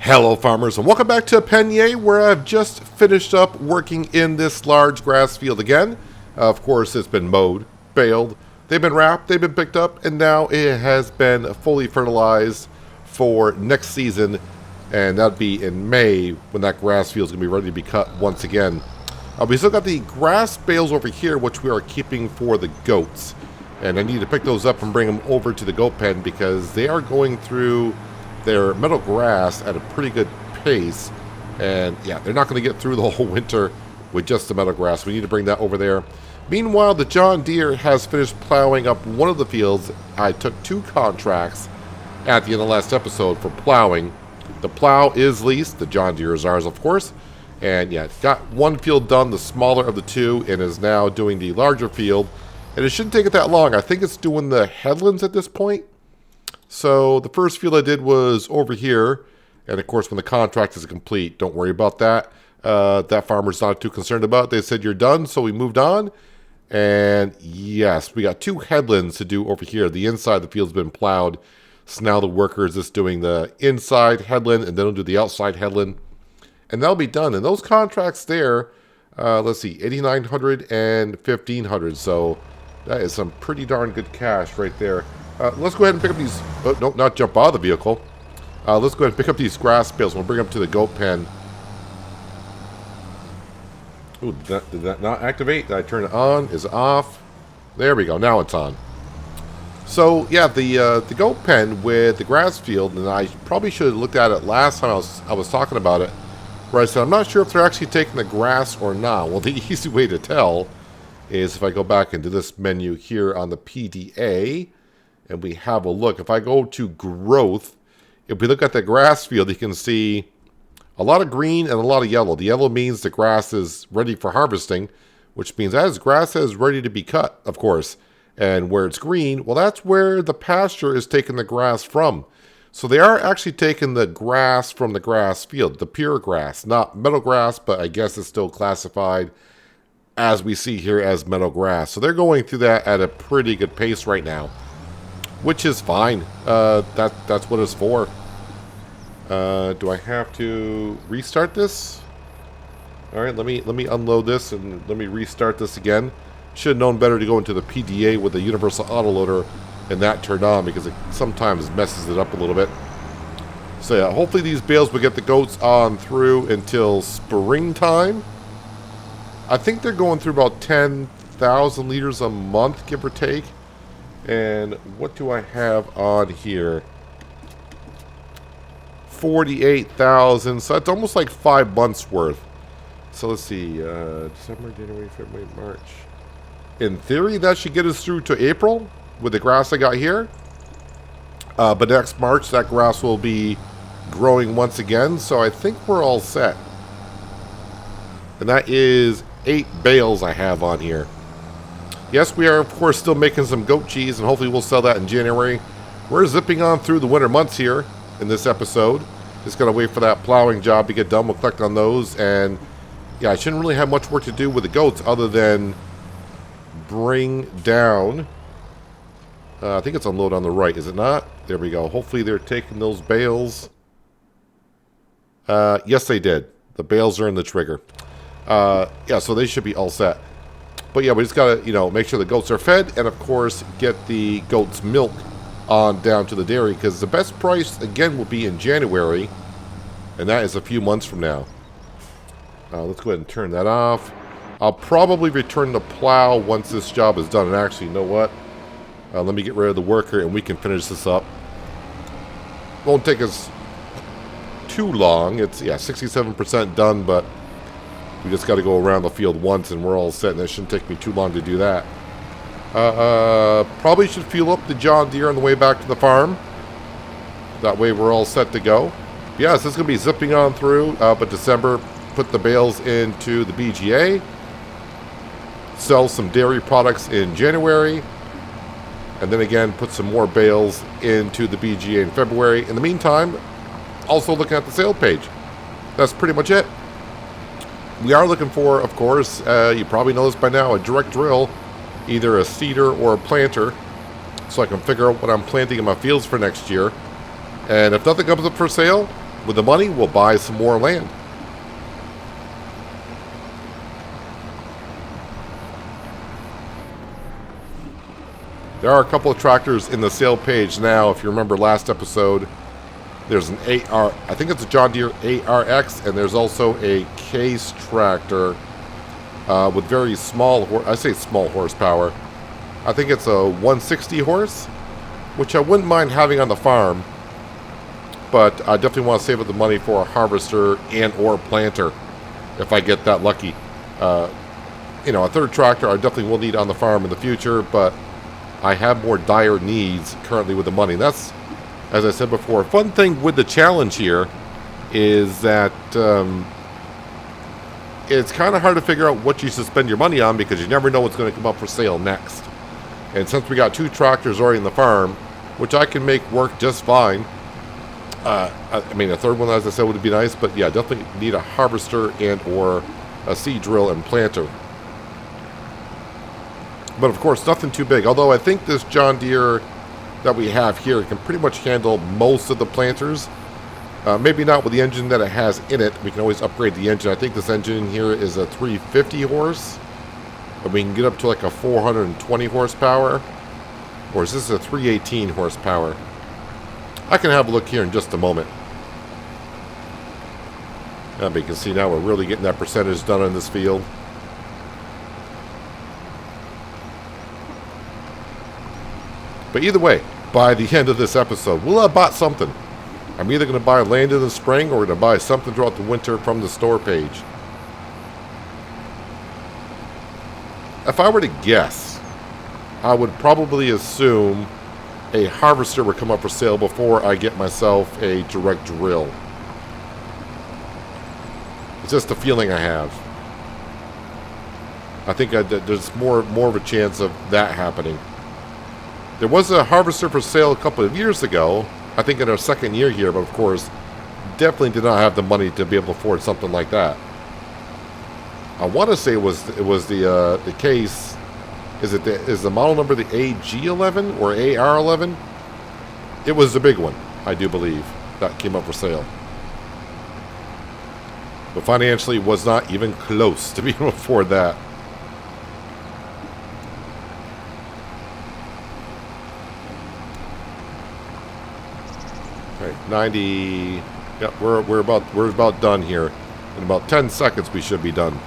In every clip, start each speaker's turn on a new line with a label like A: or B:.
A: Hello farmers and welcome back to Pallegney, where I've just finished up working in this large grass field again. Of course it's been mowed, baled, they've been wrapped, they've been picked up, and now it has been fully fertilized for next season, and that'll be in May when that grass field is going to be ready to be cut once again. We still got the grass bales over here which we are keeping for the goats, and I need to pick those up and bring them over to the goat pen because they are going through their meadow grass at a pretty good pace, and yeah, they're not going to get through the whole winter with just the meadow grass. We need to bring that over there. Meanwhile, the John Deere has finished plowing up one of the fields. I took 2 contracts at the end of the last episode for plowing. The plow is leased, the John Deere is ours, of course, and yeah, got one field done, the smaller of the 2, and is now doing the larger field, and it shouldn't take it that long. I think it's doing the headlands at this point. So the first field I did was over here, and of course when the contract is complete, don't worry about that. That farmer's not too concerned about it. They said you're done, so we moved on. And yes, we got 2 headlands to do over here. The inside of the field's been plowed, so now the worker is just doing the inside headland, and then we'll do the outside headland, and that'll be done. And those contracts there, let's see, 8,900 and 1,500, so that is some pretty darn good cash right there. Let's go ahead and pick up these. Oh, no, not jump out of the vehicle. Let's go ahead and pick up these grass bales. We'll bring them to the goat pen. Ooh, did that not activate? Did I turn it on? Is it off? There we go. Now it's on. So yeah, the goat pen with the grass field, and I probably should have looked at it last time I was talking about it, where I said I'm not sure if they're actually taking the grass or not. Well, the easy way to tell is if I go back into this menu here on the PDA. And we have a look. If I go to growth, if we look at the grass field, you can see a lot of green and a lot of yellow. The yellow means the grass is ready for harvesting, which means that grass is ready to be cut, of course. And where it's green, well, that's where the pasture is taking the grass from. So they are actually taking the grass from the grass field, the pure grass, not meadow grass, but I guess it's still classified as we see here as meadow grass. So they're going through that at a pretty good pace right now, which is fine. That's what it's for. Do I have to restart this? All right, let me unload this and let me restart this again. Should have known better to go into the PDA with the universal autoloader and that turned on, because it sometimes messes it up a little bit. So yeah, hopefully these bales will get the goats on through until springtime. I think they're going through about 10,000 liters a month, give or take. And what do I have on here? 48,000. So it's almost like 5 months worth. So let's see. December, January, February, March. In theory, that should get us through to April with the grass I got here. But next March, that grass will be growing once again. So I think we're all set. And that is 8 bales I have on here. Yes, we are, of course, still making some goat cheese, and hopefully we'll sell that in January. We're zipping on through the winter months here in this episode. Just got to wait for that plowing job to get done. We'll collect on those, and yeah, I shouldn't really have much work to do with the goats other than bring down... I think it's unload on the right, is it not? There we go. Hopefully they're taking those bales. Yes, they did. The bales are in the trigger. Yeah, so they should be all set. But yeah, we just got to, make sure the goats are fed and, of course, get the goat's milk on down to the dairy, because the best price, again, will be in January, and that is a few months from now. Let's go ahead and turn that off. I'll probably return the plow once this job is done. And actually, you know what? Let me get rid of the worker, and we can finish this up. Won't take us too long. It's, yeah, 67% done, but... we just got to go around the field once and we're all set, and it shouldn't take me too long to do that. Probably should fuel up the John Deere on the way back to the farm. That way we're all set to go. Yeah, so this is going to be zipping on through, but December, put the bales into the BGA. Sell some dairy products in January. And then again, put some more bales into the BGA in February. In the meantime, also looking at the sale page. That's pretty much it. We are looking for, of course, you probably know this by now, a direct drill, either a seeder or a planter, so I can figure out what I'm planting in my fields for next year. And if nothing comes up for sale, with the money, we'll buy some more land. There are a couple of tractors in the sale page now. If you remember last episode, there's an I think it's a John Deere ARX, and there's also a Case tractor with very small, I say small horsepower. I think it's a 160 horse, which I wouldn't mind having on the farm, but I definitely want to save up the money for a harvester and or planter if I get that lucky. You know, a third tractor I definitely will need on the farm in the future, but I have more dire needs currently with the money. That's, as I said before, a fun thing with the challenge here is that it's kind of hard to figure out what you should spend your money on because you never know what's going to come up for sale next. And since we got 2 tractors already in the farm, which I can make work just fine, I mean, a third one, as I said, would be nice, but yeah, definitely need a harvester and or a seed drill and planter. But of course, nothing too big. Although I think this John Deere that we have here can pretty much handle most of the planters. Maybe not with the engine that it has in it. We can always upgrade the engine. I think this engine here is a 350 horse. But we can get up to like a 420 horsepower. Or is this a 318 horsepower? I can have a look here in just a moment. But you can see now we're really getting that percentage done in this field. But either way, by the end of this episode, we'll have bought something. I'm either going to buy land in the spring or going to buy something throughout the winter from the store page. If I were to guess, I would probably assume a harvester would come up for sale before I get myself a direct drill. It's just a feeling I have. I think there's more of a chance of that happening. There was a harvester for sale a couple of years ago, I think in our second year here, but of course, definitely did not have the money to be able to afford something like that. I want to say it was the Case. Is the model number the AG11 or AR11? It was the big one, I do believe, that came up for sale. But financially, was not even close to being able to afford that. Okay, 90. Yep, we're about done here. In about 10 seconds, we should be done.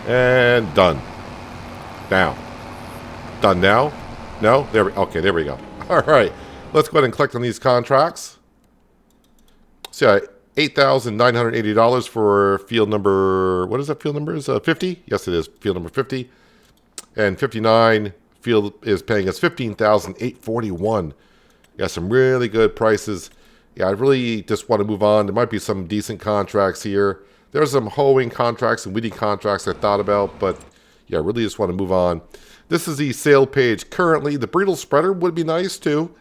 A: And done. Now. Done now? No? Okay, there we go. All right. Let's go ahead and collect on these contracts. So, $8,980 for field number... What is that field number? Is 50? Yes, it is. Field number 50. And 59 field is paying us $15,841. Yeah, some really good prices. Yeah, I really just want to move on. There might be some decent contracts here. There's some hoeing contracts and weeding contracts I thought about, but yeah, I really just want to move on. This is the sale page currently. The Bredal spreader would be nice too.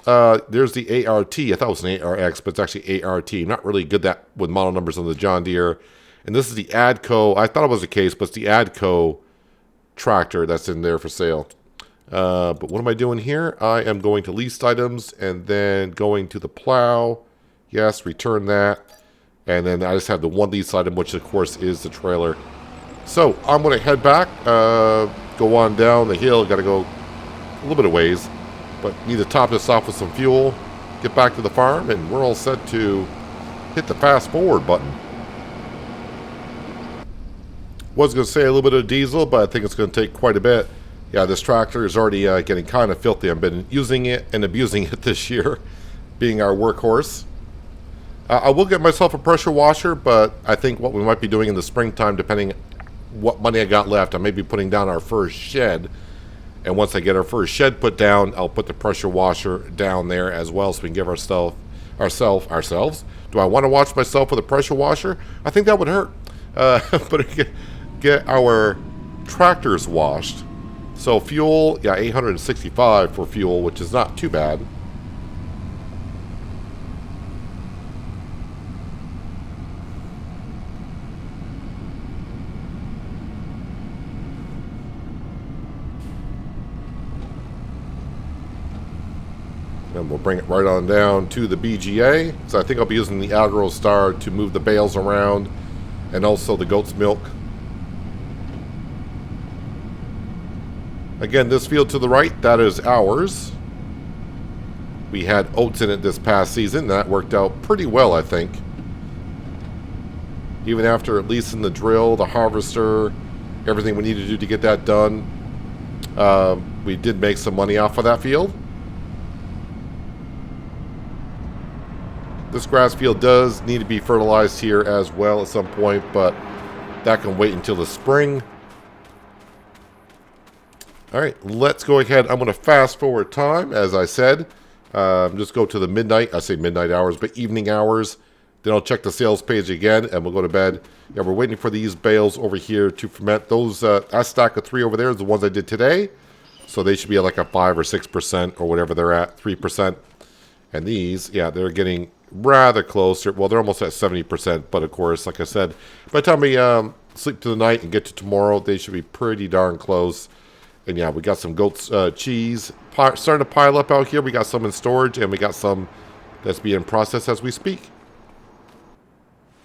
A: There's the ART. I thought it was an ARX, but it's actually ART. I'm not really good with model numbers on the John Deere. And this is the ADCO. I thought it was a Case, but it's the ADCO tractor that's in there for sale. But what am I doing here? I am going to leased items and then going to the plow. Yes, return that. And then I just have the one lease item, which of course is the trailer. So I'm going to head back, go on down the hill. Got to go a little bit of ways, but need to top this off with some fuel, get back to the farm, and we're all set to hit the fast forward button. Was going to say a little bit of diesel, but I think it's going to take quite a bit. Yeah, this tractor is already getting kind of filthy. I've been using it and abusing it this year, being our workhorse. I will get myself a pressure washer, but I think what we might be doing in the springtime, depending what money I got left, I may be putting down our first shed. And once I get our first shed put down, I'll put the pressure washer down there as well, so we can give ourselves. Do I want to wash myself with a pressure washer? I think that would hurt. But get our tractors washed. So fuel, yeah, $865 for fuel, which is not too bad. And we'll bring it right on down to the BGA. So I think I'll be using the Agro Star to move the bales around, and also the goat's milk. Again, this field to the right, that is ours. We had oats in it this past season. That worked out pretty well, I think. Even after leasing the drill, the harvester, everything we needed to do to get that done, we did make some money off of that field. This grass field does need to be fertilized here as well at some point, but that can wait until the spring. Alright, let's go ahead. I'm going to fast forward time, as I said. Just go to the midnight, I say midnight hours, but evening hours. Then I'll check the sales page again, and we'll go to bed. Yeah, we're waiting for these bales over here to ferment. Those, that stack of 3 over there is the ones I did today. So they should be at like a 5 or 6% or whatever they're at, 3%. And these, yeah, they're getting rather closer. Well, they're almost at 70%, but of course, like I said, by the time we sleep to the night and get to tomorrow, they should be pretty darn close. And yeah, we got some goat's cheese starting to pile up out here. We got some in storage, and we got some that's being processed as we speak.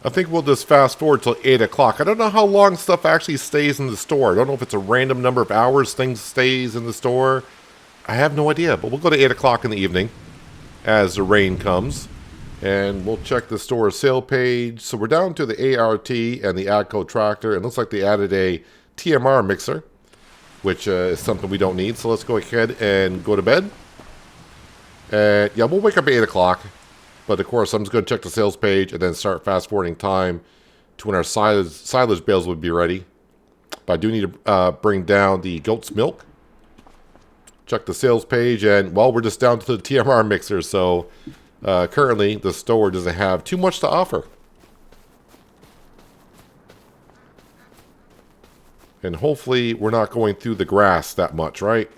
A: I think we'll just fast forward till 8 o'clock. I don't know how long stuff actually stays in the store. I don't know if it's a random number of hours things stays in the store. I have no idea, but we'll go to 8 o'clock in the evening as the rain comes. And we'll check the store sale page. So we're down to the ART and the AGCO tractor. It looks like they added a TMR mixer, which is something we don't need. So let's go ahead and go to bed. And yeah, we'll wake up at 8 o'clock. But of course, I'm just going to check the sales page and then start fast forwarding time to when our silage bales would be ready. But I do need to bring down the goat's milk. Check the sales page, and well, we're just down to the TMR mixer. So currently, the store doesn't have too much to offer. And hopefully, we're not going through the grass that much, right?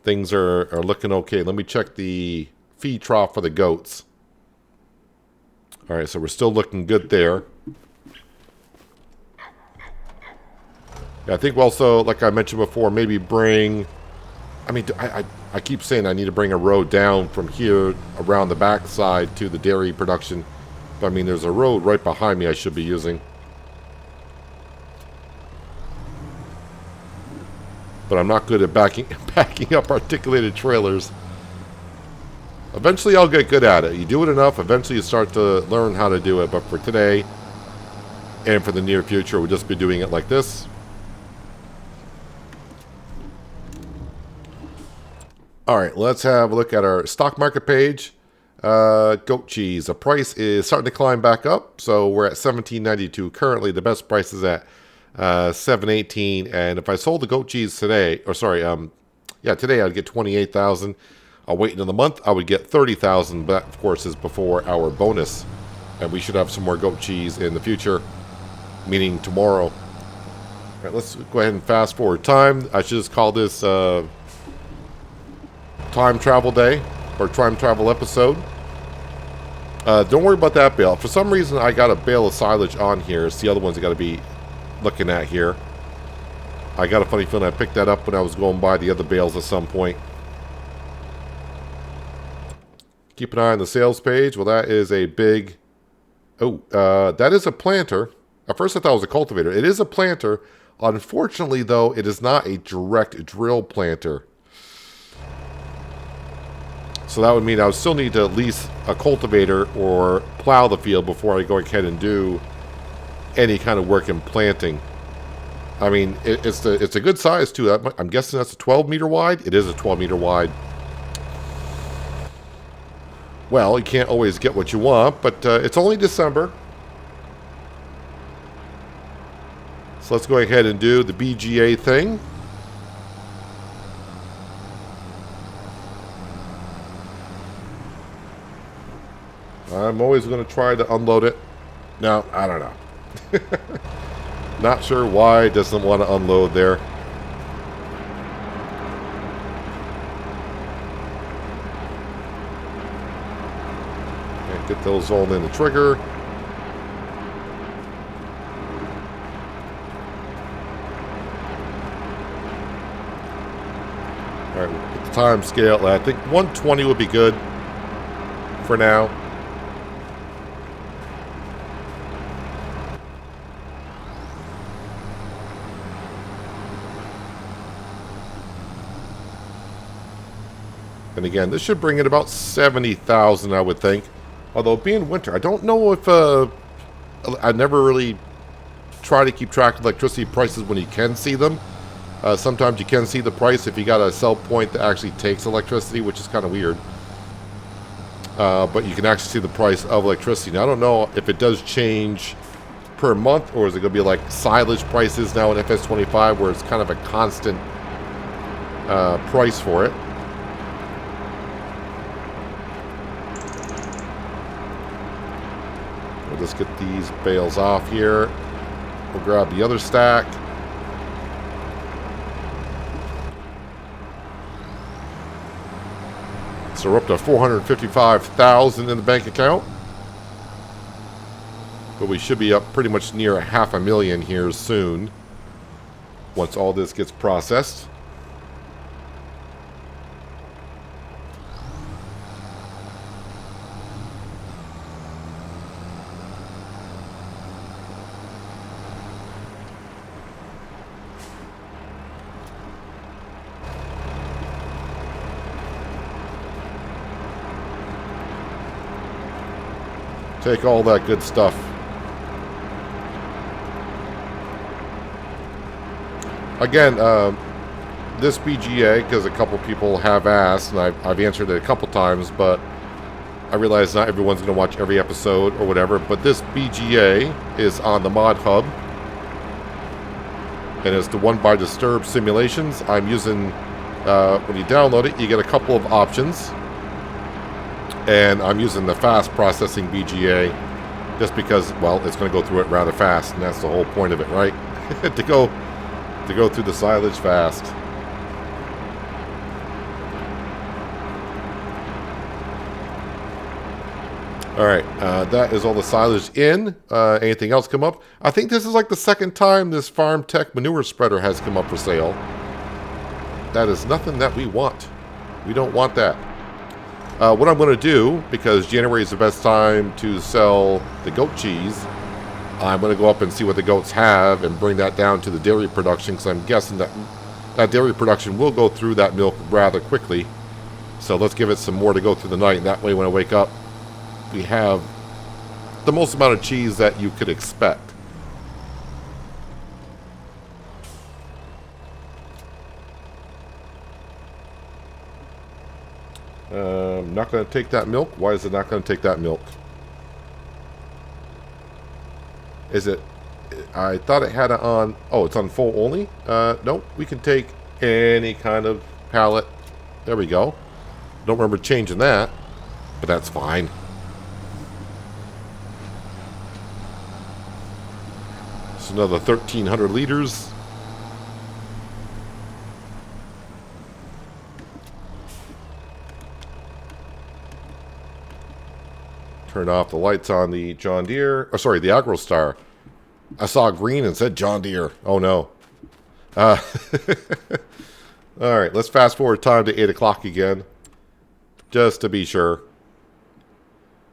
A: Things are looking okay. Let me check the feed trough for the goats. All right, so we're still looking good there. Yeah, I think also, like I mentioned before, maybe bring... I mean, I keep saying I need to bring a road down from here around the backside to the dairy production. But I mean, there's a road right behind me I should be using. But I'm not good at backing up articulated trailers. Eventually I'll get good at it. You do it enough, eventually you start to learn how to do it. But for today, and for the near future, we'll just be doing it like this. Alright, let's have a look at our stock market page. Goat cheese. The price is starting to climb back up. So we're at $17.92. Currently, the best price is at $7.18. And if I sold the goat cheese today, or sorry, today I'd get $28,000. I'll wait another month, I would get $30,000, but that, of course, is before our bonus. And we should have some more goat cheese in the future, meaning tomorrow. All right, let's go ahead and fast forward time. I should just call this time travel day, or time travel episode. Don't worry about that bale. For some reason, I got a bale of silage on here. It's the other ones I got to be looking at here. I got a funny feeling I picked that up when I was going by the other bales at some point. Keep an eye on the sales page. Well, that is a big... Oh, that is a planter. At first I thought it was a cultivator. It is a planter. Unfortunately, though, it is not a direct drill planter. So that would mean I would still need to lease a cultivator or plow the field before I go ahead and do any kind of work in planting. I mean, it's a good size, too. I'm guessing that's a 12-meter wide. It is a 12-meter wide. Well, you can't always get what you want, but it's only December. So let's go ahead and do the BGA thing. I'm always going to try to unload it. No, I don't know. Not sure why it doesn't want to unload there. Get those all in the trigger. All right, we'll put the time scale. I think 120 would be good for now. And again, this should bring in about 70,000, I would think. Although being winter, I don't know if I never really try to keep track of electricity prices when you can see them. Sometimes you can see the price if you got a sell point that actually takes electricity, which is kind of weird. But you can actually see the price of electricity. Now, I don't know if it does change per month, or is it going to be like silage prices now in FS25, where it's kind of a constant price for it. We'll just get these bales off here. We'll grab the other stack. So we're up to 455,000 in the bank account. But we should be up pretty much near 500,000 here soon, once all this gets processed. Take all that good stuff. Again, this BGA, because a couple people have asked, and I've answered it a couple times, but I realize not everyone's going to watch every episode or whatever, but this BGA is on the Mod Hub, and it's the one by Disturb simulations. I'm using, when you download it, you get a couple of options. And I'm using the fast processing BGA just because, well, it's going to go through it rather fast, and that's the whole point of it, right? to go through the silage fast. All right, that is all the silage in. Anything else come up? I think this is like the second time this Farm Tech manure spreader has come up for sale. That is nothing that we want. We don't want that. What I'm going to do, because January is the best time to sell the goat cheese, I'm going to go up and see what the goats have and bring that down to the dairy production, because I'm guessing that that dairy production will go through that milk rather quickly. So let's give it some more to go through the night, and that way when I wake up, we have the most amount of cheese that you could expect. Not going to take that milk. Why is it not going to take that milk? Is it? I thought it had it on. Oh, it's on full only. Nope. We can take any kind of pallet. There we go. Don't remember changing that, but that's fine. It's another 1,300 liters. Turn off the lights on the John Deere. Oh, sorry, the AgroStar. I saw green and said John Deere. Oh, no. All right, let's fast forward time to 8 o'clock again, just to be sure.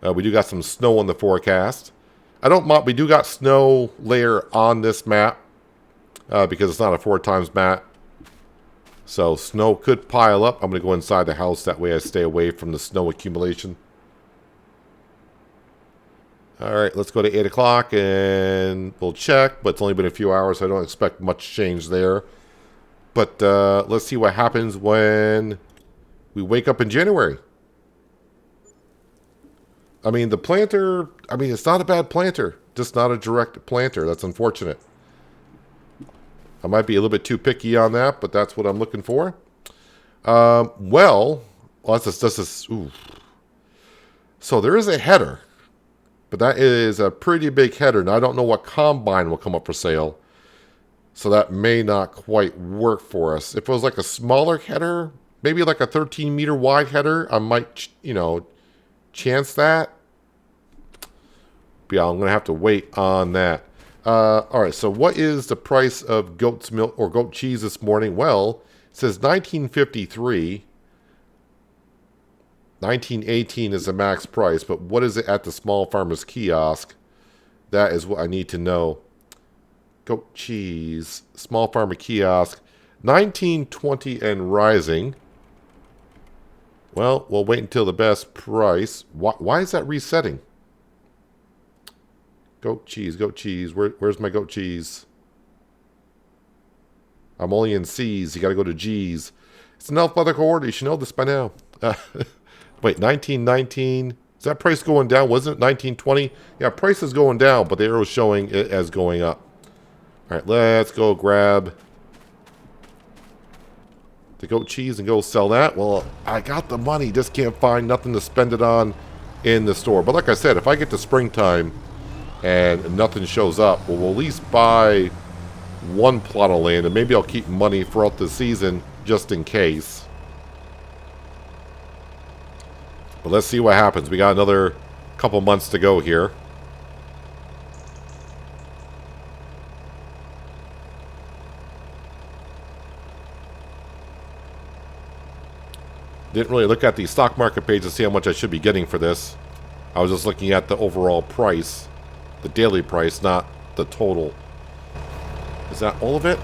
A: We do got some snow on the forecast. We do got snow layer on this map because it's not a 4 times map. So snow could pile up. I'm going to go inside the house. That way I stay away from the snow accumulation. All right, let's go to 8 o'clock and we'll check. But it's only been a few hours, so I don't expect much change there. But let's see what happens when we wake up in January. I mean, the planter, it's not a bad planter. Just not a direct planter. That's unfortunate. I might be a little bit too picky on that, but that's what I'm looking for. Ooh. So there is a header. But that is a pretty big header. Now, I don't know what combine will come up for sale. So that may not quite work for us. If it was like a smaller header, maybe like a 13-meter wide header, I might, chance that. But yeah, I'm going to have to wait on that. All right, so what is the price of goat's milk or goat cheese this morning? Well, says 1953. 1918 is the max price, but what is it at the small farmer's kiosk? That is what I need to know. Goat cheese, small farmer kiosk, 1920 and rising. Well, we'll wait until the best price. Why is that resetting? Goat cheese, goat cheese. Where's my goat cheese? I'm only in C's. You got to go to G's. It's an alphabetical order. You should know this by now. Wait, 1919. Is that price going down? Wasn't it 1920? Yeah, price is going down, but the arrow is showing it as going up. All right, let's go grab the goat cheese and go sell that. Well, I got the money. Just can't find nothing to spend it on in the store. But like I said, if I get to springtime and nothing shows up, well, we'll at least buy one plot of land, and maybe I'll keep money throughout the season just in case. But let's see what happens. We got another couple months to go here. Didn't really look at the stock market page to see how much I should be getting for this. I was just looking at the overall price, the daily price, not the total. Is that all of it?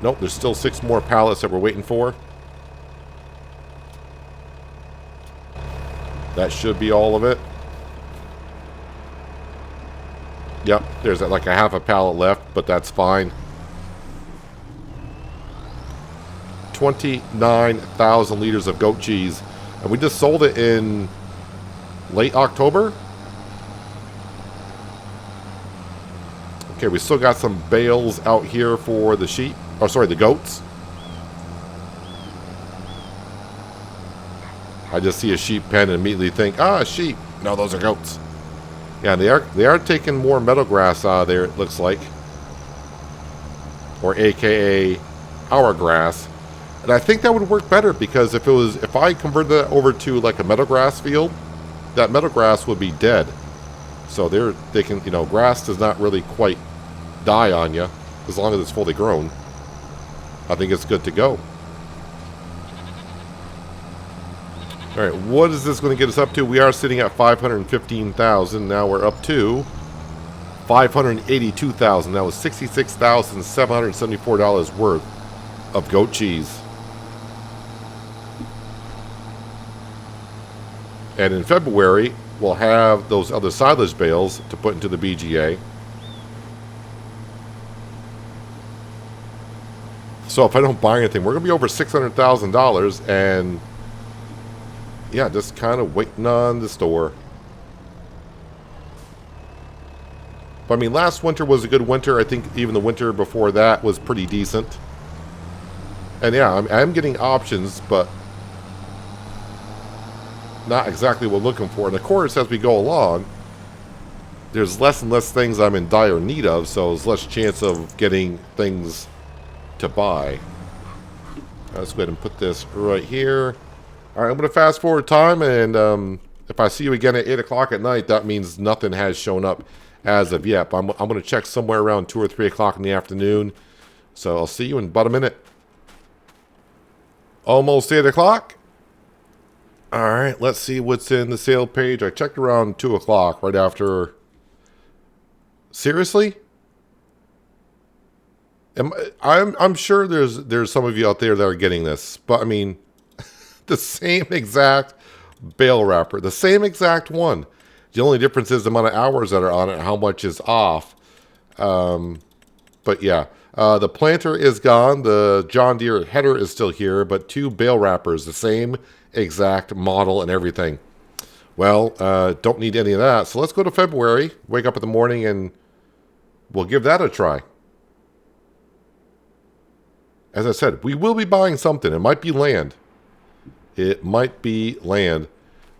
A: Nope, there's still 6 more pallets that we're waiting for. That should be all of it. Yep, there's like a half a pallet left, but that's fine. 29,000 liters of goat cheese. And we just sold it in late October. Okay, we still got some bales out here for the sheep. Oh, sorry, the goats. I just see a sheep pen and immediately think, ah, sheep. No, those are goats. Yeah, they are taking more meadow grass out of there, it looks like. Or AKA our grass. And I think that would work better, because if I converted that over to like a meadow grass field, that meadow grass would be dead. So they can, you know, grass does not really quite die on you as long as it's fully grown. I think it's good to go. All right, what is this going to get us up to? We are sitting at 515,000. Now we're up to 582,000. That was $66,774 worth of goat cheese. And in February, we'll have those other silage bales to put into the BGA. So if I don't buy anything, we're going to be over $600,000, and yeah, just kind of waiting on the store. But I mean, last winter was a good winter. I think even the winter before that was pretty decent. And yeah, I'm getting options, but not exactly what we're looking for. And of course, as we go along, there's less and less things I'm in dire need of, so there's less chance of getting things to buy. Let's go ahead and put this right here. All right, I'm going to fast forward time, and if I see you again at 8 o'clock at night, that means nothing has shown up as of yet. But I'm going to check somewhere around 2 or 3 o'clock in the afternoon. So I'll see you in about a minute. Almost 8 o'clock. All right, let's see what's in the sale page. I checked around 2 o'clock right after. Seriously? I'm sure there's some of you out there that are getting this, but I mean, the same exact bale wrapper, the same exact one. The only difference is the amount of hours that are on it, how much is off. But yeah, the planter is gone. The John Deere header is still here, but 2 bale wrappers, the same exact model and everything. Well, don't need any of that. So let's go to February, wake up in the morning, and we'll give that a try. As I said, we will be buying something. It might be land. It might be land.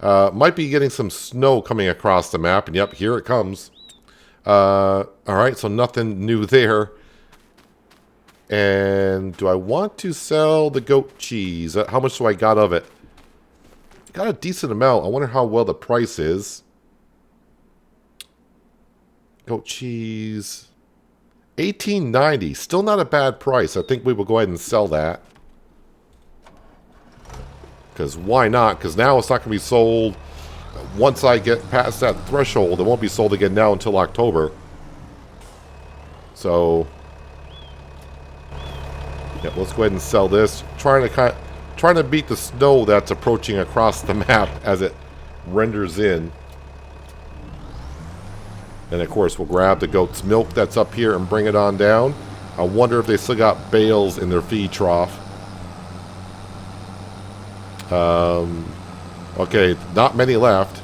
A: Might be getting some snow coming across the map. And yep, here it comes. All right, so nothing new there. And do I want to sell the goat cheese? How much do I got of it? Got a decent amount. I wonder how well the price is. Goat cheese. $18.90. Still not a bad price. I think we will go ahead and sell that. Because why not? Because now it's not going to be sold. Once I get past that threshold, it won't be sold again now until October. So, yeah, let's go ahead and sell this. Trying to beat the snow that's approaching across the map as it renders in. And of course, we'll grab the goat's milk that's up here and bring it on down. I wonder if they still got bales in their feed trough. Okay, not many left.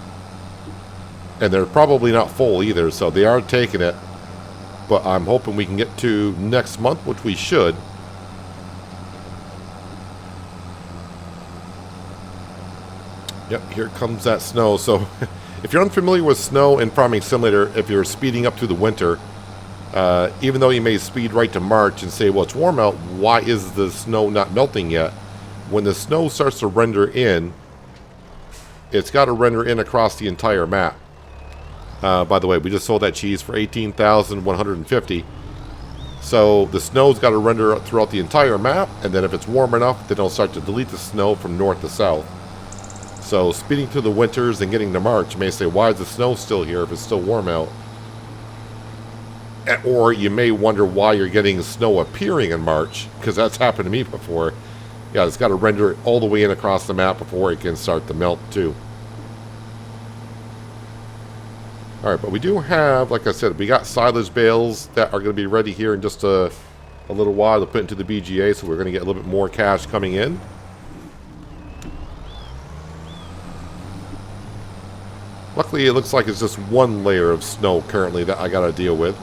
A: And they're probably not full either, so they are taking it. But I'm hoping we can get to next month, which we should. Yep, here comes that snow. So, if you're unfamiliar with Snow and Farming Simulator, if you're speeding up through the winter, even though you may speed right to March and say, well, it's warm out, why is the snow not melting yet? When the snow starts to render in, it's got to render in across the entire map. By the way, we just sold that cheese for $18,150. So the snow's got to render throughout the entire map, and then if it's warm enough, then it'll start to delete the snow from north to south. So speeding through the winters and getting to March, you may say, why is the snow still here if it's still warm out? Or you may wonder why you're getting snow appearing in March, because that's happened to me before. Yeah, it's got to render it all the way in across the map before it can start to melt too. Alright, but we do have, like I said, we got silage bales that are going to be ready here in just a little while to put into the BGA, so we're going to get a little bit more cash coming in. Luckily, it looks like it's just one layer of snow currently that I got to deal with.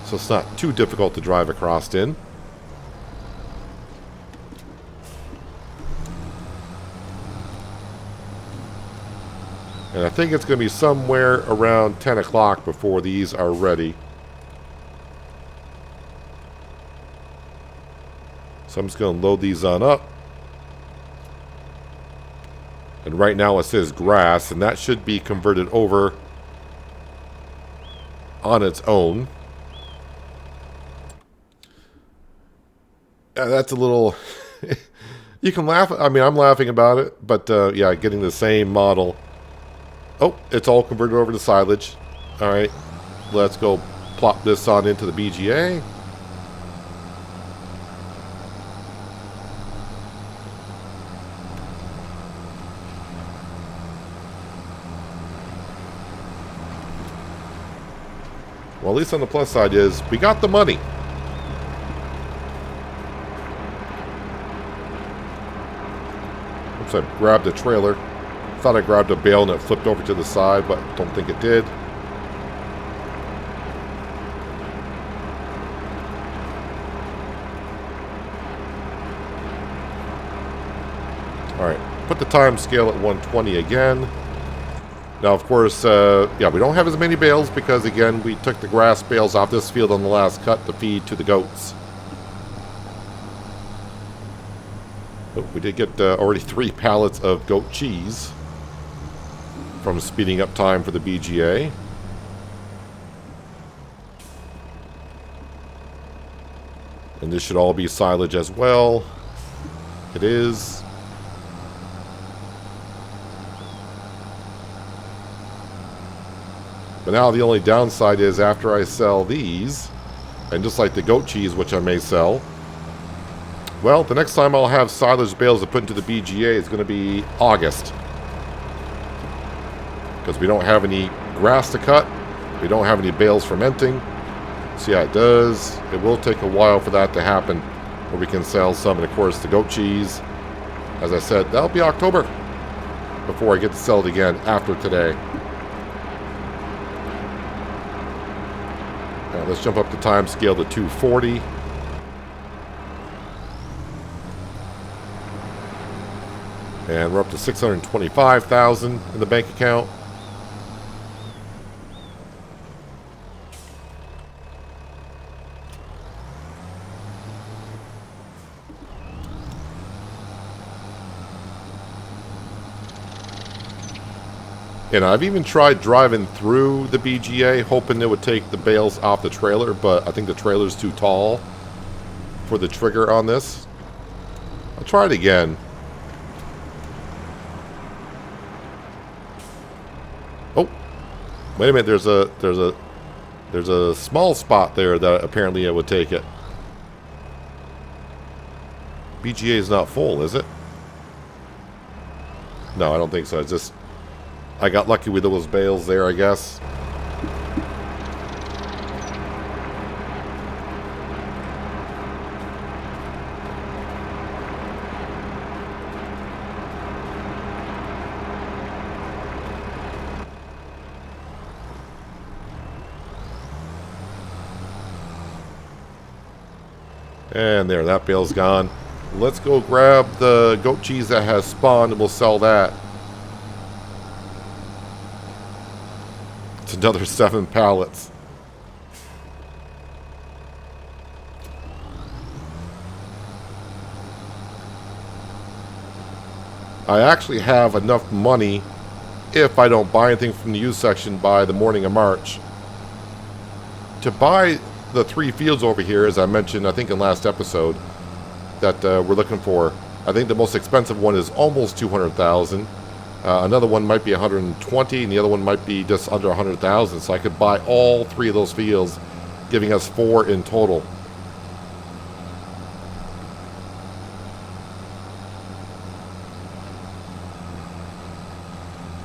A: So it's not too difficult to drive across in. And I think it's going to be somewhere around 10 o'clock before these are ready. So I'm just going to load these on up. And right now it says grass, and that should be converted over on its own. That's a little... You can laugh. I mean, I'm laughing about it. But, yeah, getting the same model... Oh, it's all converted over to silage. Alright, let's go plop this on into the BGA. Well, at least on the plus side is, we got the money. Oops, I grabbed the trailer. Thought I grabbed a bale and it flipped over to the side, but don't think it did. Alright, put the time scale at 120 again. Now, of course, yeah, we don't have as many bales because, again, we took the grass bales off this field on the last cut to feed to the goats. But we did get already 3 pallets of goat cheese from speeding up time for the BGA. And this should all be silage as well. It is. But now the only downside is after I sell these, and just like the goat cheese, which I may sell, well, the next time I'll have silage bales to put into the BGA is going to be August. Because we don't have any grass to cut. We don't have any bales fermenting. So yeah, it will take a while for that to happen, where we can sell some. And of course, the goat cheese, as I said, that'll be October before I get to sell it again after today. Now let's jump up the time scale to 240. And we're up to $625,000 in the bank account. And I've even tried driving through the BGA, hoping it would take the bales off the trailer, but I think the trailer's too tall for the trigger on this. I'll try it again. Oh, wait a minute. There's a small spot there that apparently it would take it. BGA is not full, is it? No, I don't think so. It's just I got lucky with those bales there, I guess. And there, that bale's gone. Let's go grab the goat cheese that has spawned and we'll sell that. It's another 7 pallets. I actually have enough money, if I don't buy anything from the used section by the morning of March, to buy the 3 fields over here, as I mentioned, I think in last episode, that we're looking for. I think the most expensive one is almost 200,000. Another one might be 120, and the other one might be just under 100,000. So I could buy all 3 of those fields, giving us 4 in total.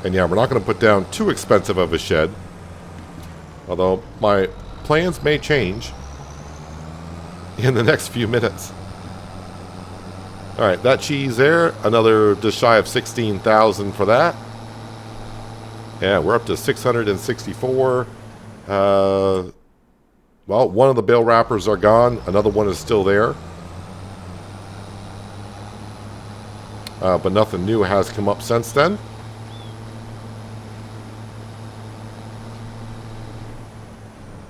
A: And yeah, we're not going to put down too expensive of a shed, although my plans may change in the next few minutes. All right, that cheese there, another just shy of 16,000 for that. Yeah, we're up to 664. Well, one of the bale wrappers are gone. Another one is still there. But nothing new has come up since then.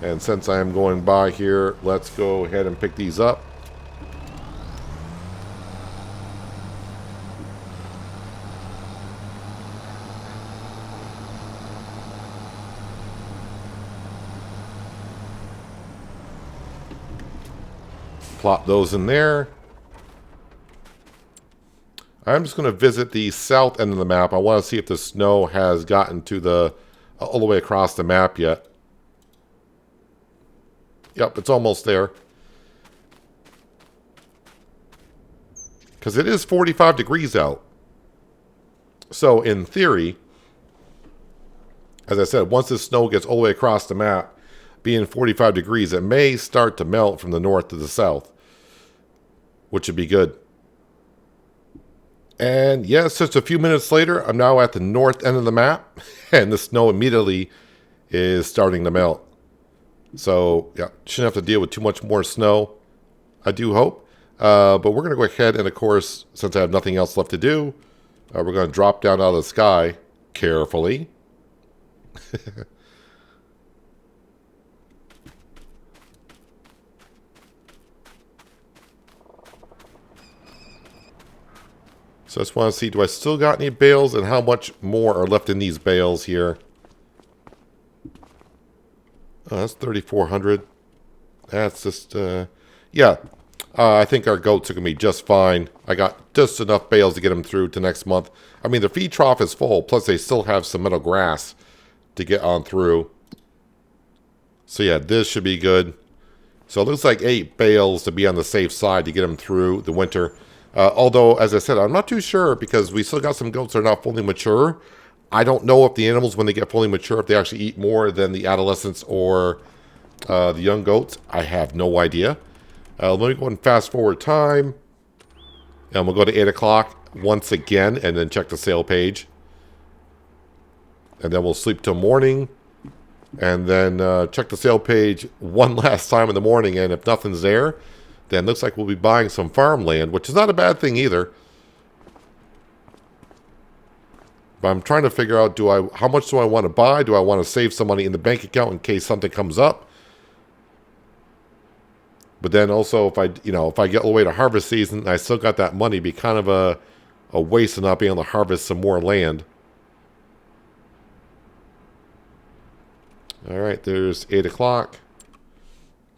A: And since I am going by here, let's go ahead and pick these up. Plop those in there. I'm just going to visit the south end of the map. I want to see if the snow has gotten to the all the way across the map yet. Yep, it's almost there. Because it is 45 degrees out. So in theory, as I said, once the snow gets all the way across the map, being 45 degrees, it may start to melt from the north to the south, which would be good. And yes, just a few minutes later, I'm now at the north end of the map, and the snow immediately is starting to melt. So, yeah, shouldn't have to deal with too much more snow, I do hope. But we're going to go ahead and, of course, since I have nothing else left to do, we're going to drop down out of the sky carefully. So I just want to see, do I still got any bales and how much more are left in these bales here? Oh, that's 3,400. That's just, yeah. I think our goats are going to be just fine. I got just enough bales to get them through to next month. I mean, the feed trough is full, plus they still have some meadow grass to get on through. So yeah, this should be good. So it looks like 8 bales to be on the safe side to get them through the winter. Although, as I said, I'm not too sure because we still got some goats that are not fully mature. I don't know if the animals, when they get fully mature, if they actually eat more than the adolescents or the young goats. I have no idea. Let me go and fast forward time. And we'll go to 8 o'clock once again and then check the sale page. And then we'll sleep till morning. And then check the sale page one last time in the morning. And if nothing's there, then it looks like we'll be buying some farmland, which is not a bad thing either. But I'm trying to figure out, how much do I want to buy? Do I want to save some money in the bank account in case something comes up? But then also, if I get all the way to harvest season, and I still got that money, it'd be kind of a waste of not being able to harvest some more land. All right, there's 8 o'clock.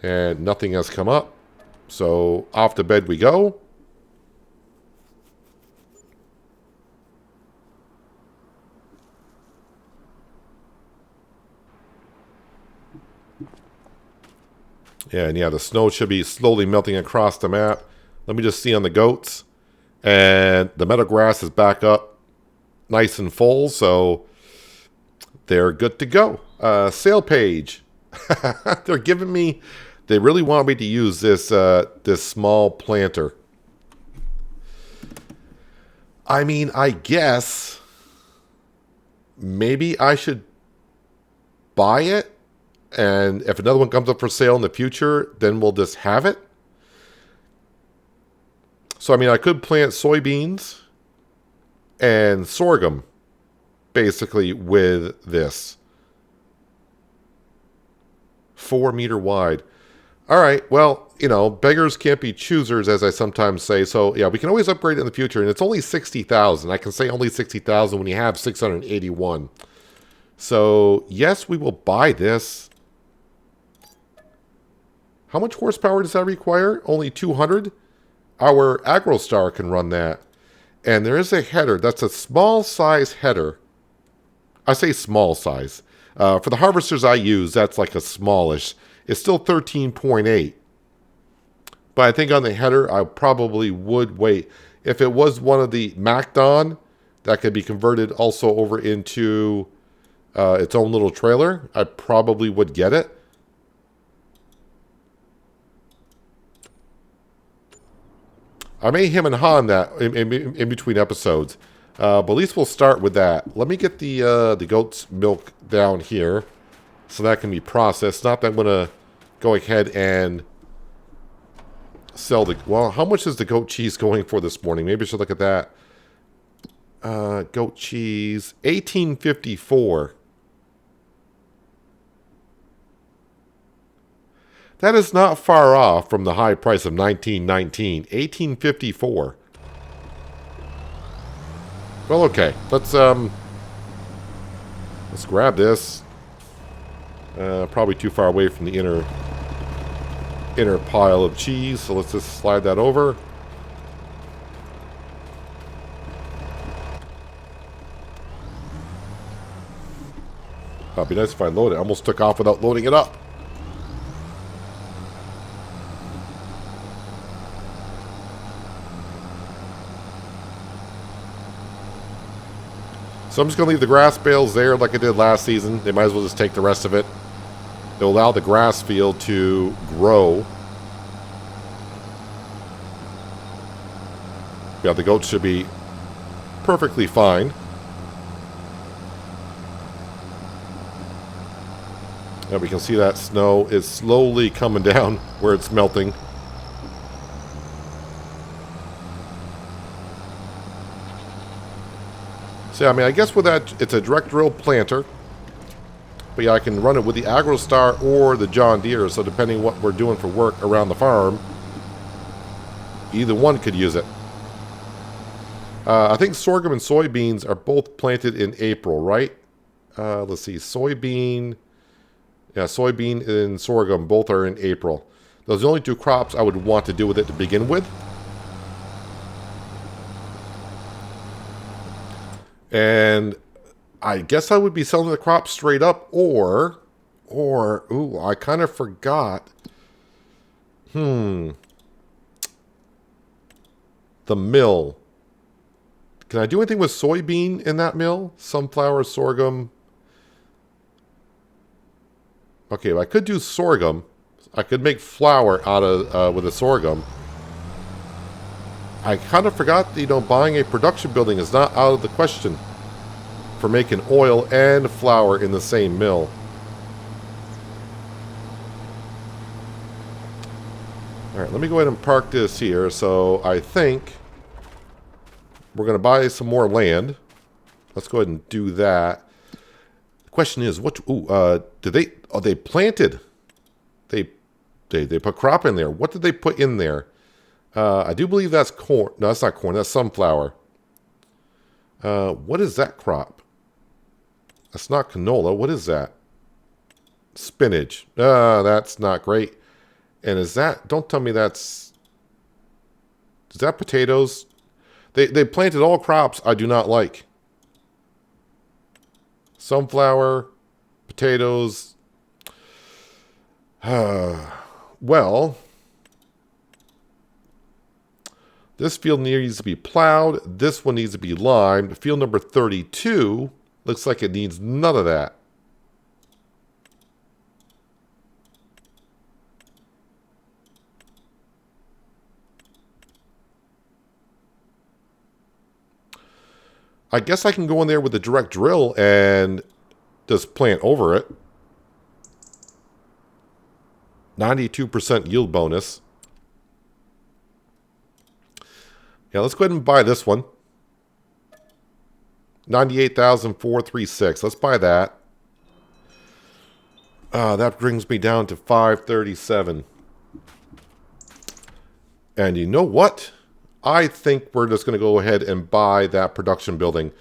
A: And nothing has come up. So off to bed we go. Yeah, and yeah, the snow should be slowly melting across the map. Let me just see on the goats. And the meadow grass is back up nice and full, so they're good to go. Sale page. They're giving me... They really want me to use this this small planter. I mean, I guess maybe I should buy it. And if another one comes up for sale in the future, then we'll just have it. So, I mean, I could plant soybeans and sorghum, basically, with this. 4 meter wide. All right, well, you know, beggars can't be choosers, as I sometimes say. So, yeah, we can always upgrade it in the future. And it's only 60,000. I can say only 60,000 when you have 681. So, yes, we will buy this. How much horsepower does that require? Only 200? Our AgroStar can run that. And there is a header. That's a small size header. I say small size. For the harvesters I use, that's like a smallish. It's still 13.8. But I think on the header, I probably would wait. If it was one of the Macdon, that could be converted also over into its own little trailer, I probably would get it. I may hem and haw on that in between episodes. But at least we'll start with that. Let me get the goat's milk down here so that can be processed. Not that I'm going to go ahead and sell the... Well, how much is the goat cheese going for this morning? Maybe I should look at that. Goat cheese, $18.54. That is not far off from the high price of $19.19. $18.54. Well, okay. Let's grab this. Probably too far away from the inner pile of cheese, so let's just slide that over. It'd be nice if I load it. I almost took off without loading it up. So I'm just going to leave the grass bales there like I did last season. They might as well just take the rest of it. They'll allow the grass field to grow. Yeah, the goats should be perfectly fine. And we can see that snow is slowly coming down where it's melting. So, I mean, I guess with that, it's a direct drill planter. But yeah, I can run it with the AgroStar or the John Deere. So depending what we're doing for work around the farm, either one could use it. I think sorghum and soybeans are both planted in April, right? Let's see, soybean. Yeah, soybean and sorghum both are in April. Those are the only two crops I would want to do with it to begin with. And I guess I would be selling the crop straight up, or, ooh, I kind of forgot. The mill. Can I do anything with soybean in that mill? Sunflower, sorghum. Okay, well, I could do sorghum. I could make flour out of with a sorghum. I kind of forgot that, you know, buying a production building is not out of the question for making oil and flour in the same mill. All right, let me go ahead and park this here. So I think we're going to buy some more land. Let's go ahead and do that. The question is, what? Did they? Oh, they planted. They put crop in there. What did they put in there? I do believe that's corn. No, that's not corn. That's sunflower. What is that crop? That's not canola. What is that? Spinach. That's not great. And is that... Don't tell me that's... Is that potatoes? They planted all crops I do not like. Sunflower, potatoes. Well, this field needs to be plowed. This one needs to be limed. Field number 32 looks like it needs none of that. I guess I can go in there with a direct drill and just plant over it. 92% yield bonus. Yeah, let's go ahead and buy this one. 98,436. Let's buy that. That brings me down to 537. And you know what? I think we're just going to go ahead and buy that production building.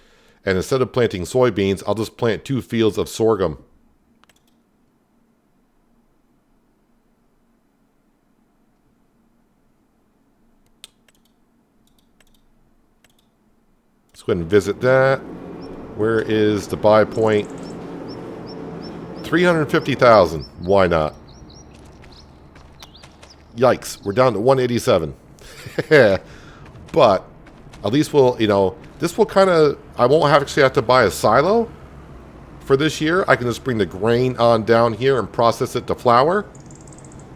A: And instead of planting soybeans, I'll just plant 2 fields of sorghum. Let's go ahead and visit that. Where is the buy point? 350,000. Why not? Yikes. We're down to 187. But at least we'll, you know, this will kind of, I won't actually have to buy a silo for this year. I can just bring the grain on down here and process it to flour.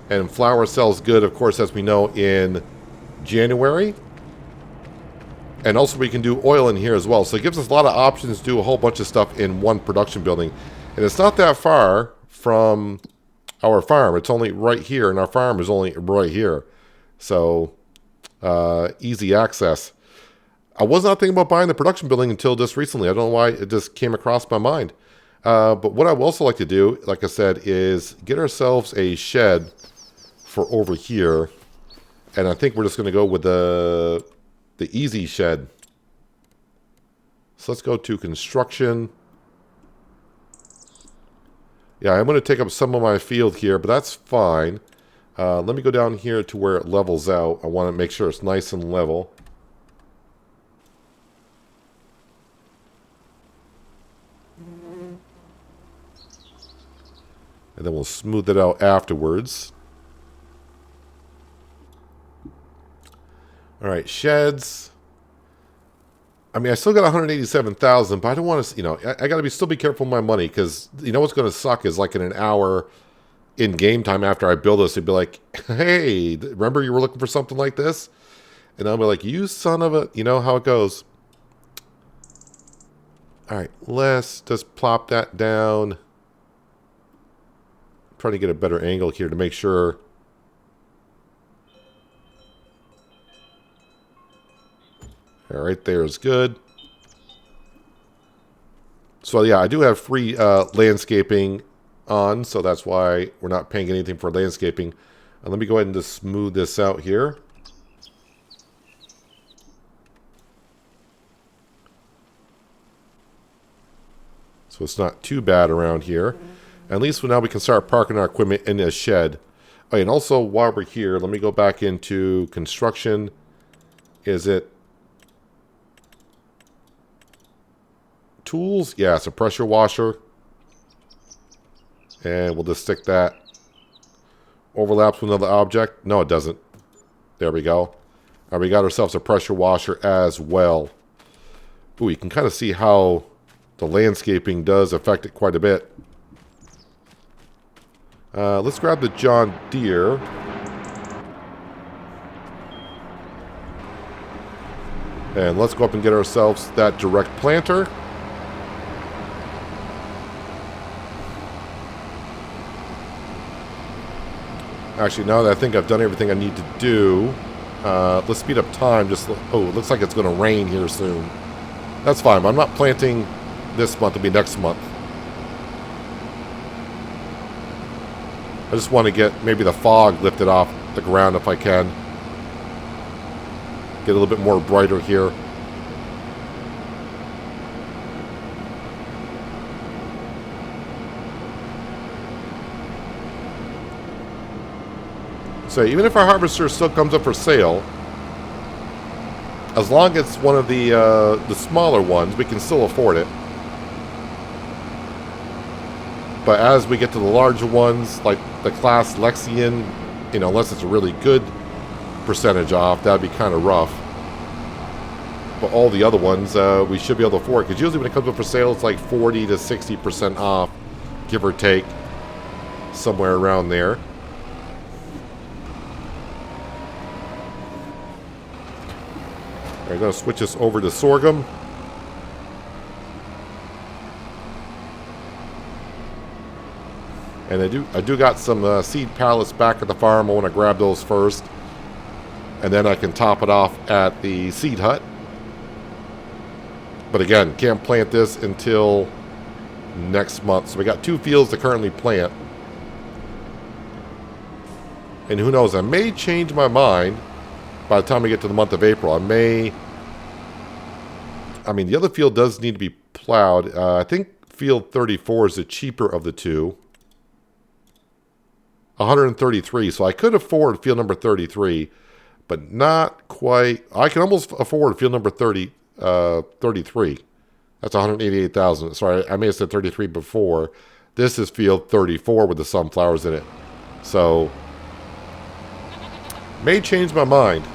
A: And flour sells good, of course, as we know, in January. And also we can do oil in here as well. So it gives us a lot of options to do a whole bunch of stuff in one production building. And it's not that far from our farm. It's only right here, and our farm is only right here. So easy access. I was not thinking about buying the production building until just recently. I don't know why it just came across my mind. But what I would also like to do, like I said, is get ourselves a shed for over here. And I think we're just going to go with the easy shed. So let's go to construction. Yeah, I'm going to take up some of my field here, but that's fine. Let me go down here to where it levels out. I want to make sure it's nice and level. And then we'll smooth it out afterwards. All right, sheds. I mean, I still got 187,000, but I don't want to, you know, I got to still be careful with my money, because you know what's going to suck is like in an hour in game time after I build this, it'd be like, hey, remember you were looking for something like this? And I'll be like, you son of a, you know how it goes. All right, let's just plop that down. I'm trying to get a better angle here to make sure. All right, there is good. So yeah, I do have free landscaping on, so that's why we're not paying anything for landscaping. And let me go ahead and just smooth this out here. So it's not too bad around here. At least now we can start parking our equipment in a shed. Oh, and also while we're here, let me go back into construction. Is it tools? Yeah, it's a pressure washer. And we'll just stick that. Overlaps with another object. No, it doesn't. There we go. All right, we got ourselves a pressure washer as well. Ooh, you can kind of see how the landscaping does affect it quite a bit. Let's grab the John Deere. And let's go up and get ourselves that direct planter. Actually, now that I think I've done everything I need to do, let's speed up time. Oh, it looks like it's going to rain here soon. That's fine. I'm not planting this month. It'll be next month. I just want to get maybe the fog lifted off the ground if I can. Get a little bit more brighter here. So even if our harvester still comes up for sale, as long as it's one of the smaller ones, we can still afford it. But as we get to the larger ones, like the class Lexian, you know, unless it's a really good percentage off, that'd be kind of rough. But all the other ones, we should be able to afford. Because usually when it comes up for sale, it's like 40 to 60% off, give or take, somewhere around there. All right, I'm going to switch this over to sorghum. And I do got some seed pallets back at the farm. I want to grab those first. And then I can top it off at the seed hut. But again, can't plant this until next month. So we got 2 fields to currently plant. And who knows, I may change my mind by the time we get to the month of April. I mean, the other field does need to be plowed. I think field 34 is the cheaper of the two. 133, so I could afford field number 33, but not quite. I can almost afford field number 33. That's 188,000. Sorry, I may have said 33 before. This is field 34 with the sunflowers in it. So, may change my mind.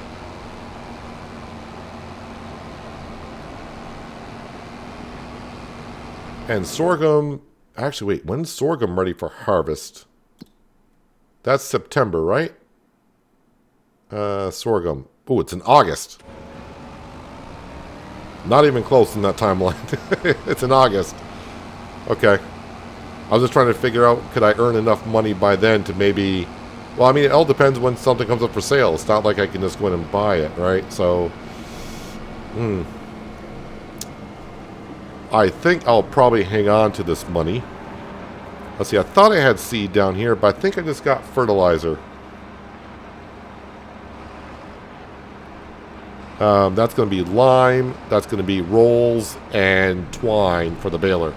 A: And sorghum, actually wait, when's sorghum ready for harvest? That's September, right? Sorghum. Oh, it's in August. Not even close in that timeline. It's in August. Okay. I was just trying to figure out, could I earn enough money by then to maybe... Well, I mean, it all depends when something comes up for sale. It's not like I can just go in and buy it, right? So... I think I'll probably hang on to this money. Let's see, I thought I had seed down here, but I think I just got fertilizer. That's going to be lime, that's going to be rolls, and twine for the baler.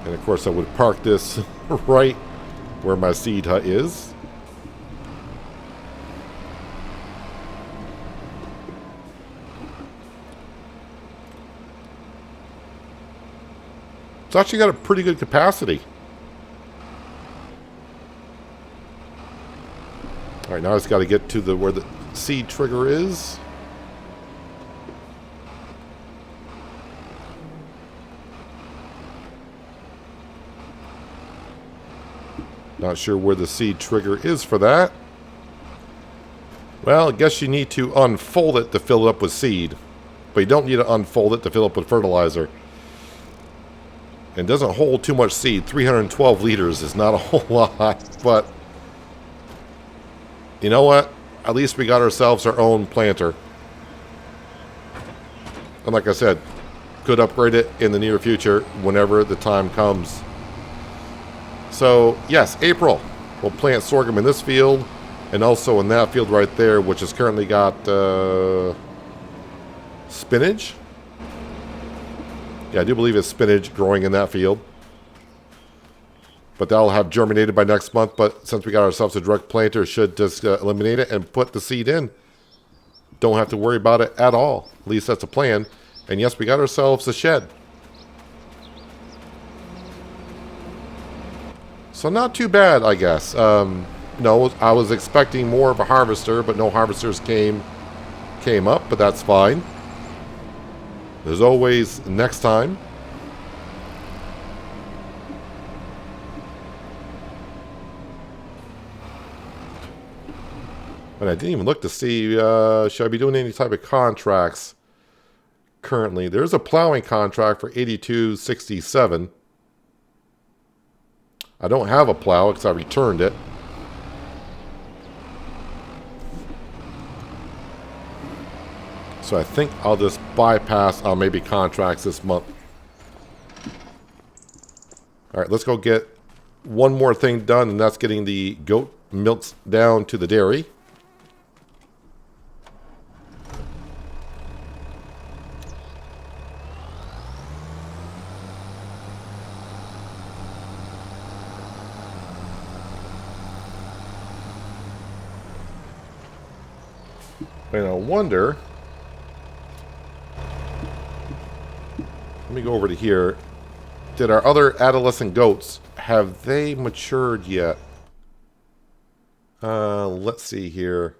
A: And of course I would park this right where my seed hut is. It's actually got a pretty good capacity. Alright, now I just got to get to where the seed trigger is. Not sure where the seed trigger is for that. Well, I guess you need to unfold it to fill it up with seed. But you don't need to unfold it to fill it up with fertilizer. It doesn't hold too much seed. 312 liters is not a whole lot. But, you know what? At least we got ourselves our own planter. And like I said, could upgrade it in the near future whenever the time comes. So, yes, April, we'll plant sorghum in this field and also in that field right there, which has currently got spinach. Yeah, I do believe it's spinach growing in that field. But that'll have germinated by next month. But since we got ourselves a direct planter, should just eliminate it and put the seed in. Don't have to worry about it at all. At least that's a plan. And yes, we got ourselves a shed. So not too bad, I guess. No, I was expecting more of a harvester, but no harvesters came up, but that's fine. There's always next time. And I didn't even look to see, should I be doing any type of contracts currently? There's a plowing contract for $82.67. I don't have a plow because I returned it. So I think I'll just bypass maybe contracts this month. Alright, let's go get one more thing done, and that's getting the goat milks down to the dairy. And I wonder, let me go over to here. Did our other adolescent goats, have they matured yet? Let's see here.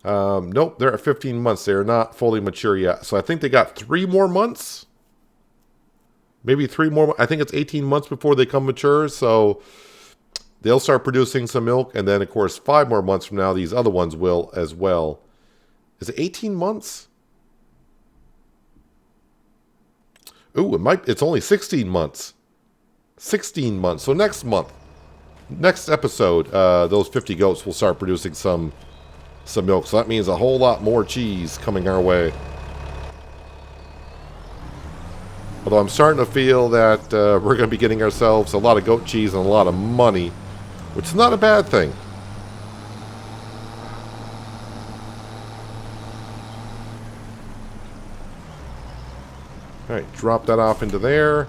A: Nope, they're at 15 months. They're not fully mature yet. So I think they got 3 more months. Maybe 3 more. I think it's 18 months before they come mature. So they'll start producing some milk. And then, of course, 5 more months from now, these other ones will as well. Is it 18 months? Ooh, it's only 16 months. 16 months. So next month, next episode, those 50 goats will start producing some milk. So that means a whole lot more cheese coming our way. Although I'm starting to feel that we're going to be getting ourselves a lot of goat cheese and a lot of money, which is not a bad thing. All right, drop that off into there.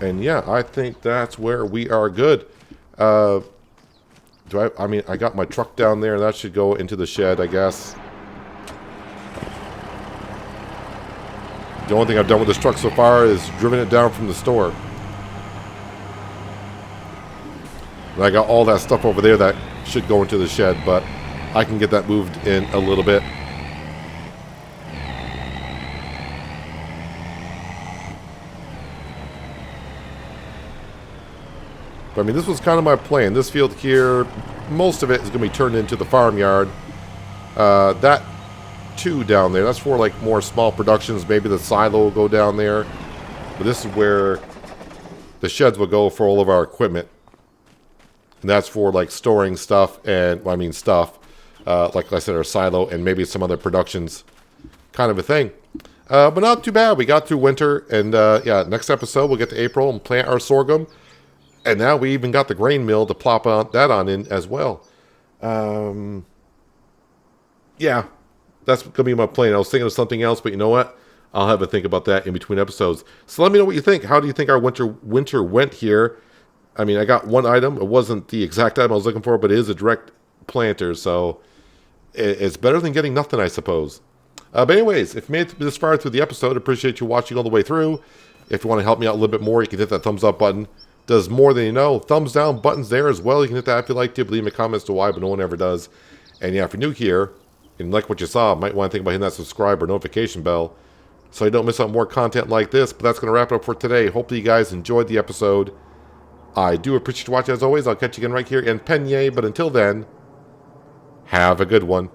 A: And yeah, I think that's where we are good. I mean, I got my truck down there. That should go into the shed, I guess. The only thing I've done with this truck so far is driven it down from the store. And I got all that stuff over there that should go into the shed, but I can get that moved in a little bit. But, I mean, this was kind of my plan. This field here, most of it is going to be turned into the farmyard. That two down there, that's for like more small productions. Maybe the silo will go down there. But this is where the sheds will go for all of our equipment. And that's for like storing stuff and, well, I mean stuff. Like I said, our silo and maybe some other productions kind of a thing. But not too bad. We got through winter. And yeah, next episode we'll get to April and plant our sorghum. And now we even got the grain mill to plop that on in as well. Yeah, that's going to be my plan. I was thinking of something else, but you know what? I'll have a think about that in between episodes. So let me know what you think. How do you think our winter went here? I mean, I got one item. It wasn't the exact item I was looking for, but it is a direct planter. So it's better than getting nothing, I suppose. But anyways, if you made it this far through the episode, I appreciate you watching all the way through. If you want to help me out a little bit more, you can hit that thumbs up button. Does more than you know. Thumbs down buttons there as well. You can hit that if you like to. Leave me comments to why, but no one ever does. And yeah, if you're new here and like what you saw, might want to think about hitting that subscribe or notification bell so you don't miss out on more content like this. But that's going to wrap it up for today. Hopefully you guys enjoyed the episode. I do appreciate you watching as always. I'll catch you again right here in Pallegney. But until then, have a good one.